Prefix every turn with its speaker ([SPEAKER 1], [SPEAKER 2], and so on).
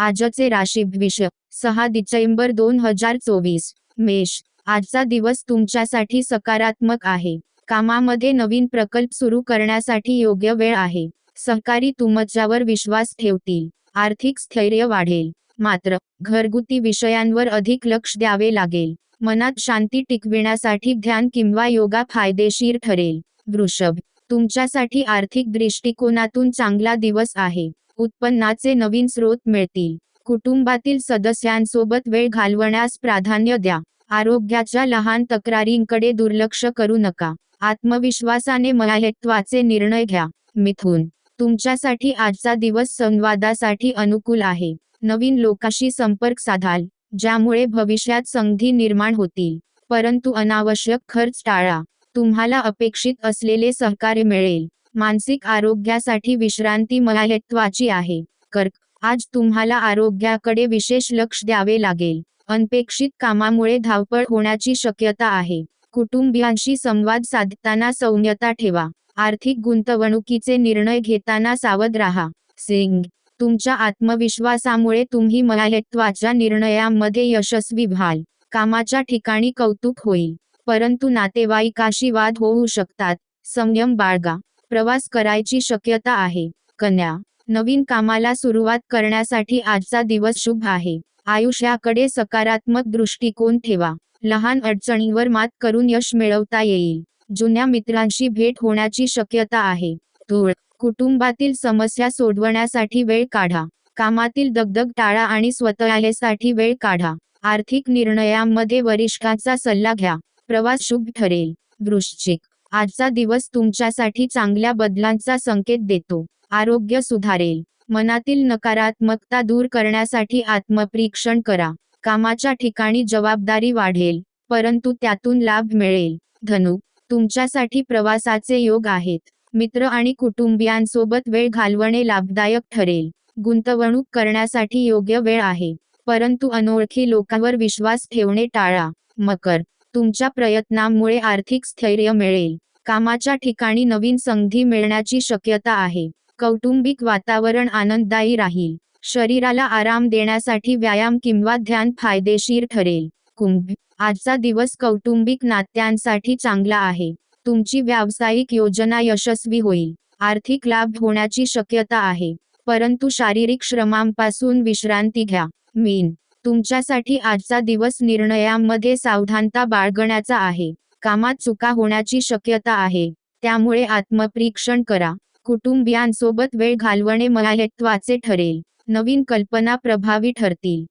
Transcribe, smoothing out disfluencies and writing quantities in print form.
[SPEAKER 1] आजचे राशी भविष्य 6 डिसेंबर 2024 मेष। आजचा दिवस तुमच्यासाठी सकारात्मक आहे। कामामध्ये नवीन प्रकल्प सुरू करण्यासाठी योग्य वेळ आहे। सहकारी तुमच्यावर विश्वास ठेवतील। आर्थिक स्थैर्य वाढेल, मात्र घरगुती विषयांवर अधिक लक्ष द्यावे लागेल। मनात शांती टिकविण्यासाठी ध्यान किंवा योगा फायदेशीर ठरेल। वृषभ, तुमच्यासाठी आर्थिक दृष्टिकोनातून चांगला दिवस आहे। उत्पन्नाचे नवीन स्रोत मिळतील। कुटुंबातील सदस्यांसोबत वेळ घालवण्यास प्राधान्य द्या। आरोग्याच्या लहान तक्रारींकडे दुर्लक्ष करू नका। आत्मविश्वासाने महत्त्वाचे निर्णय घ्या। मिथुन, तुमच्यासाठी आजचा दिवस संवादासाठी अनुकूल आहे। नवीन लोकांशी संपर्क साधाल, ज्यामुळे भविष्यात संधी निर्माण होतील, परंतु अनावश्यक खर्च टाळा। तुम्हाला अपेक्षित असलेले सहकार्य मिळेल। मानसिक आरोग्यासाठी विश्रांती महत्त्वाची आहे। कर्क, आज तुम्हाला आरोग्याकडे विशेष लक्ष द्यावे लागेल। अनपेक्षित कामामुळे धावपळ होण्याची शक्यता आहे। कुटुंबियांशी संवाद साधताना सौम्यता ठेवा। आर्थिक गुंतवणुकीचे निर्णय घेताना सावध राहा। सिंह, तुमच्या आत्मविश्वासामुळे तुम्ही महत्त्वाच्या निर्णयांमध्ये यशस्वी व्हाल। कामाच्या ठिकाणी कौतुक होईल, परंतु नातेवाईकाशी वाद होऊ शकतात। संयम बाळगा। प्रवास करायची शक्यता आहे। कन्या, नवीन कामाला सुरुवात करण्यासाठी आजचा दिवस शुभ आहे। आयुष्याकडे सकारात्मक दृष्टिकोन ठेवा। लहान अडचणींवर मात करून यश मिळवता येईल। जुन्या मित्रांशी भेट होण्याची शक्यता आहे। तुळ, कुटुंबातील समस्या सोडवण्यासाठी वेळ काढा। कामातील दगदग टाळा आणि स्वतःसाठी वेळ काढा। आर्थिक निर्णयांमध्ये वरिष्ठांचा सल्ला घ्या। प्रवास शुभ ठरेल। वृश्चिक, आजचा दिवस तुमच्यासाठी चांगल्या बदलांचा संकेत देतो। आरोग्य सुधारेल। मनातील नकारात्मकता दूर करण्यासाठी आत्मपरीक्षण करा। कामाच्या ठिकाणी जबाबदारी वाढेल, परंतु त्यातून लाभ मिळेल। धनु, तुमच्यासाठी प्रवासाचे योग आहेत। मित्र आणि कुटुंबियांसोबत वेळ घालवणे लाभदायक ठरेल। गुंतवणूक करण्यासाठी योग्य वेळ आहे, परंतु अनोळखी लोकांवर विश्वास ठेवणे टाळा। मकर, तुमच्या प्रयत्नांमुळे आर्थिक स्थैर्य मिळेल। कामाच्या ठिकाणी नवीन संधी मिळण्याची शक्यता आहे। कौटुंबिक वातावरण आनंददायी राहील। शरीराला आराम देण्यासाठी व्यायाम किंवा ध्यान फायदेशीर ठरेल। कुंभ, आजचा दिवस कौटुंबिक नात्यांसाठी चांगला आहे। तुमची व्यावसायिक योजना यशस्वी होईल। आर्थिक लाभ होण्याची शक्यता आहे, परंतु शारीरिक श्रमांपासून विश्रांती घ्या। मीन, तुमच्यासाठी आजचा दिवस निर्णयांमध्ये सावधानता बाळगण्याचा आहे। कामात चुका होण्याची शक्यता आहे, त्यामुळे आत्मपरीक्षण करा। कुटुंबियांसोबत वेळ घालवणे महत्त्वाचे ठरेल। नवीन कल्पना प्रभावी ठरतील।